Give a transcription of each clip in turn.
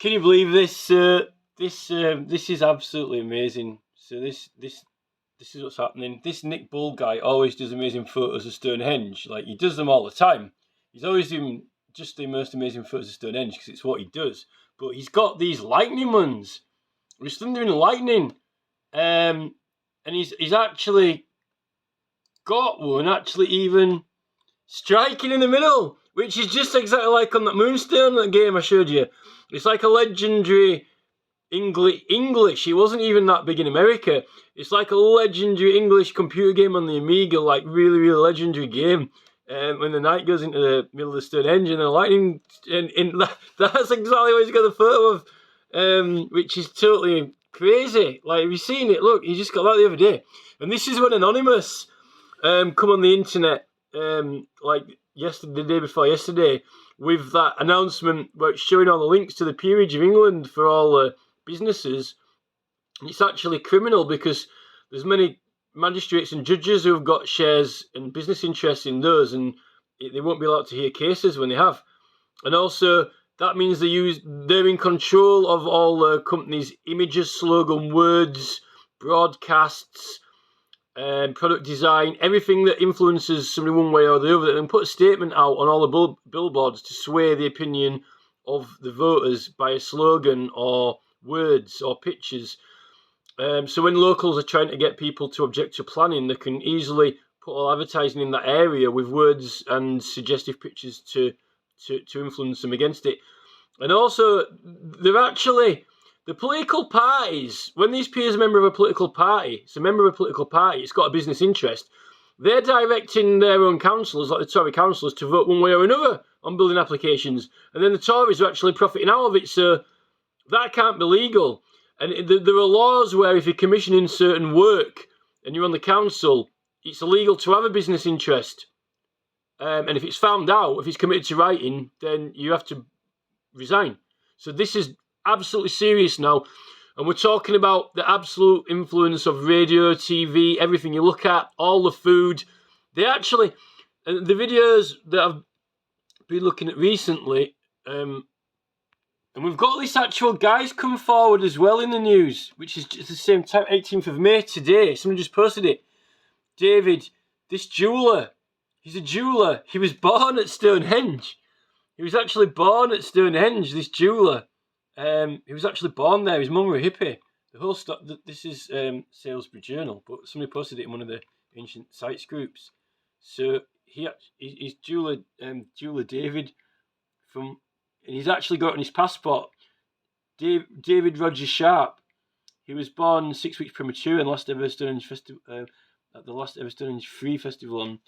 Can you believe this? This is absolutely amazing. So this is what's happening. This Nick Bull guy always does amazing photos of Stonehenge. Like, he does them all the time. He's always doing just the most amazing photos of Stonehenge because it's what he does. But he's got these lightning ones. There's thunder and lightning. And he's actually got one actually even striking in the middle, which is just exactly like on that Moonstone that game I showed you. It's like a legendary English. It wasn't even that big in America. It's like a legendary English computer game on the Amiga, like really, really legendary game. When the knight goes into the middle of the Stonehenge and the lightning, and that's exactly what he's got the photo of, which is totally crazy. Like, have you seen it? Look, he just got that the other day. And this is when Anonymous come on the internet, like yesterday, the day before yesterday, with that announcement where it's showing all the links to the Peerage of England for all the businesses. It's actually criminal because there's many magistrates and judges who have got shares and business interests in those, and they won't be allowed to hear cases when they have. And also, that means they're in control of all the company's images, slogan, words, broadcasts, product design, everything that influences somebody one way or the other, and put a statement out on all the billboards to sway the opinion of the voters by a slogan or words or pictures. So when locals are trying to get people to object to planning, they can easily put all advertising in that area with words and suggestive pictures to influence them against it. And also, the political parties, when these peers are a member of a political party, it's a member of a political party, it's got a business interest, they're directing their own councillors, like the Tory councillors, to vote one way or another on building applications. And then the Tories are actually profiting out of it, so that can't be legal. And there are laws where if you're commissioning certain work and you're on the council, it's illegal to have a business interest. And if it's found out, if it's committed to writing, then you have to resign. So this is absolutely serious now. And we're talking about the absolute influence of radio, TV, everything you look at, all the food. They actually, the videos that I've been looking at recently, and we've got this actual guy's come forward as well in the news, which is just the same time, 18th of May today. Someone just posted it. David, this jeweller, he's a jeweller. He was born at Stonehenge. He was actually born at Stonehenge, this jeweller. He was actually born there. His mum were a hippie. The whole stuff. This is Salisbury Journal, but somebody posted it in one of the ancient sites groups. So he's jeweller David from, and he's actually got on his passport David Roger Sharp. He was born 6 weeks premature and last ever Stonehenge festival at the last ever Stonehenge Free Festival on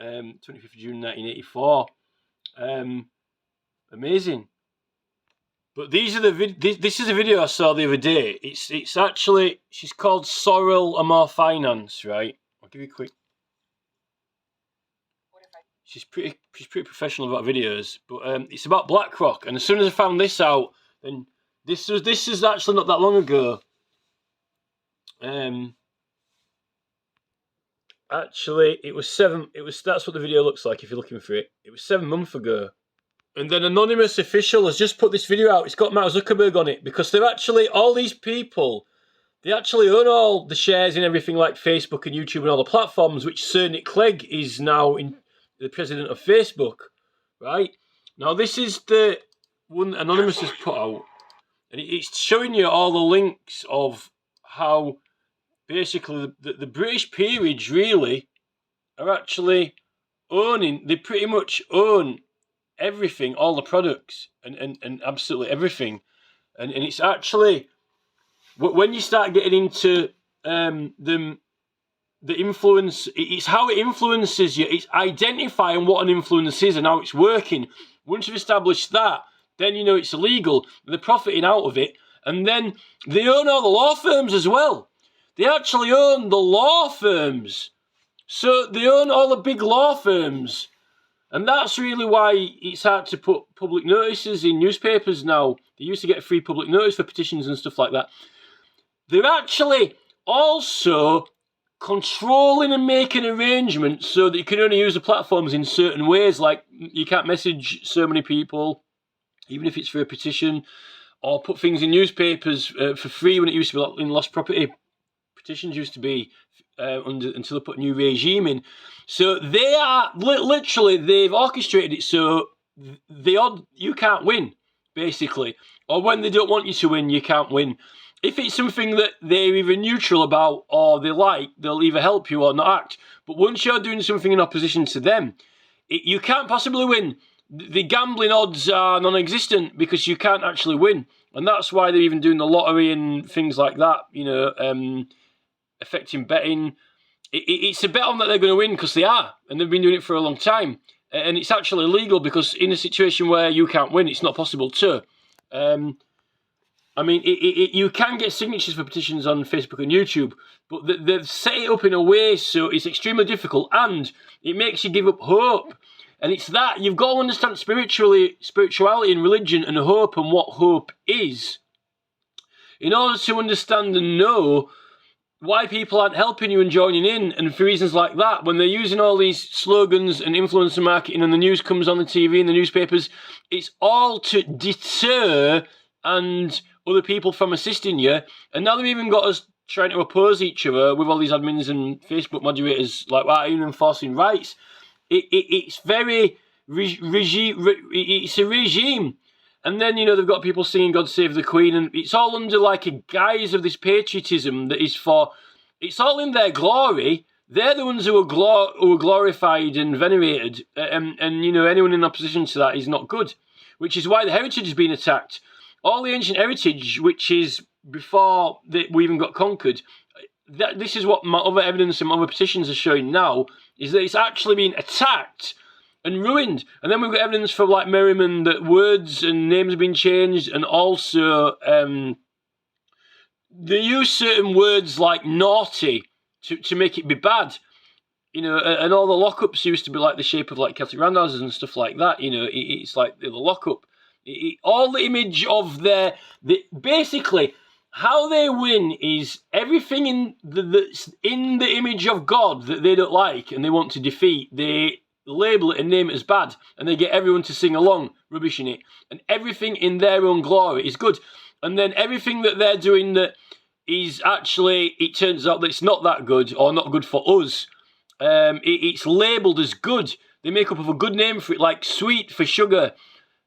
25th of June 1984. Amazing. But these are this is a video I saw the other day. It's actually, she's called Sorrel Amor Finance, right? I'll give you a quick. She's pretty professional about videos, but it's about BlackRock. And as soon as I found this out, then this is actually not that long ago. Actually, that's what the video looks like if you're looking for it. It was 7 months ago. And then Anonymous Official has just put this video out. It's got Mark Zuckerberg on it because they're actually, all these people, they actually own all the shares in everything like Facebook and YouTube and all the platforms, which Sir Nick Clegg is now the president of Facebook, right? Now, this is the one Anonymous has put out. And it's showing you all the links of how basically the British peerage really are actually owning, they pretty much own everything, all the products, and absolutely everything. And it's actually, when you start getting into the influence, it's how it influences you. It's identifying what an influence is and how it's working. Once you've established that, then you know it's illegal. They're profiting out of it. And then they own all the law firms as well. They actually own the law firms. So they own all the big law firms. And that's really why it's hard to put public notices in newspapers now. They used to get a free public notice for petitions and stuff like that. They're actually also controlling and making arrangements so that you can only use the platforms in certain ways. Like, you can't message so many people. even if it's for a petition, or put things in newspapers for free when it used to be like in lost property. Petitions used to be until they put a new regime in. So they are literally, they've orchestrated it so you can't win, basically. Or when they don't want you to win, you can't win. If it's something that they're either neutral about or they like, they'll either help you or not act. But once you're doing something in opposition to them, you can't possibly win. The gambling odds are non-existent because you can't actually win. And that's why they're even doing the lottery and things like that, affecting betting. It's a bet on that they're going to win because they are. And they've been doing it for a long time. And it's actually illegal because in a situation where you can't win, it's not possible to. You can get signatures for petitions on Facebook and YouTube, but they've set it up in a way so it's extremely difficult and it makes you give up hope. And it's that, you've got to understand spirituality and religion and hope and what hope is. In order to understand and know why people aren't helping you and joining in, and for reasons like that, when they're using all these slogans and influencer marketing and the news comes on the TV and the newspapers, it's all to deter and other people from assisting you. And now they've even got us trying to oppose each other with all these admins and Facebook moderators like that, even enforcing rights. It's very it's a regime. And then, they've got people singing God Save the Queen, and it's all under like a guise of this patriotism that is it's all in their glory. They're the ones who are glorified and venerated, and anyone in opposition to that is not good, which is why the heritage has been attacked. All the ancient heritage, which is before we even got conquered, this is what my other evidence and other petitions are showing now, is that it's actually been attacked and ruined. And then we've got evidence from like Merriman that words and names have been changed, and also they use certain words like naughty to make it be bad. And all the lockups used to be like the shape of like Celtic roundhouses and stuff like that. It's like the lockup. All the image of basically how they win is everything that's in the image of God that they don't like and they want to defeat. They label it and name it as bad, and they get everyone to sing along, rubbishing it. And everything in their own glory is good. And then everything that they're doing that is actually, it turns out that it's not that good or not good for us. It's labelled as good. They make up of a good name for it, like sweet for sugar.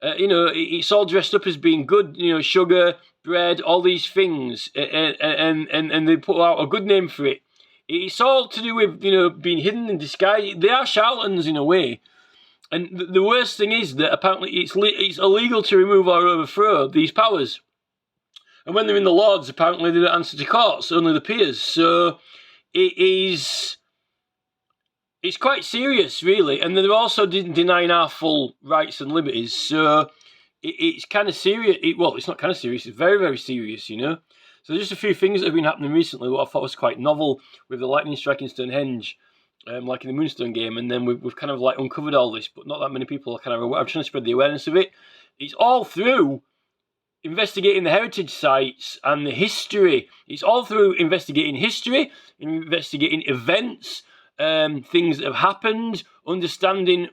It's all dressed up as being good, sugar, bread, all these things, and they put out a good name for it. It's all to do with, being hidden and disguised. They are charlatans in a way. And the worst thing is that apparently it's illegal to remove or overthrow these powers. And when they're in the Lords, apparently they don't answer to courts, only the peers. So it's quite serious, really. And they're also denying our full rights and liberties. So it's kind of serious. It's not kind of serious. It's very, very serious, So just a few things that have been happening recently, what I thought was quite novel, with the lightning striking Stonehenge, like in the Moonstone game. And then we've kind of like uncovered all this, but not that many people are kind of aware. I'm trying to spread the awareness of it. It's all through investigating the heritage sites and the history. It's all through investigating history, investigating events, things that have happened, understanding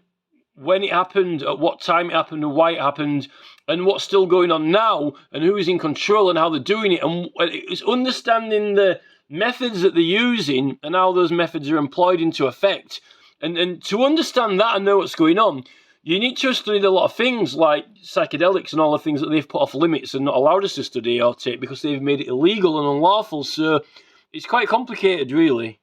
when it happened, at what time it happened, and why it happened, and what's still going on now, and who is in control and how they're doing it. And it's understanding the methods that they're using and how those methods are employed into effect. And to understand that and know what's going on, you need to study a lot of things like psychedelics and all the things that they've put off limits and not allowed us to study or take because they've made it illegal and unlawful. So it's quite complicated, really.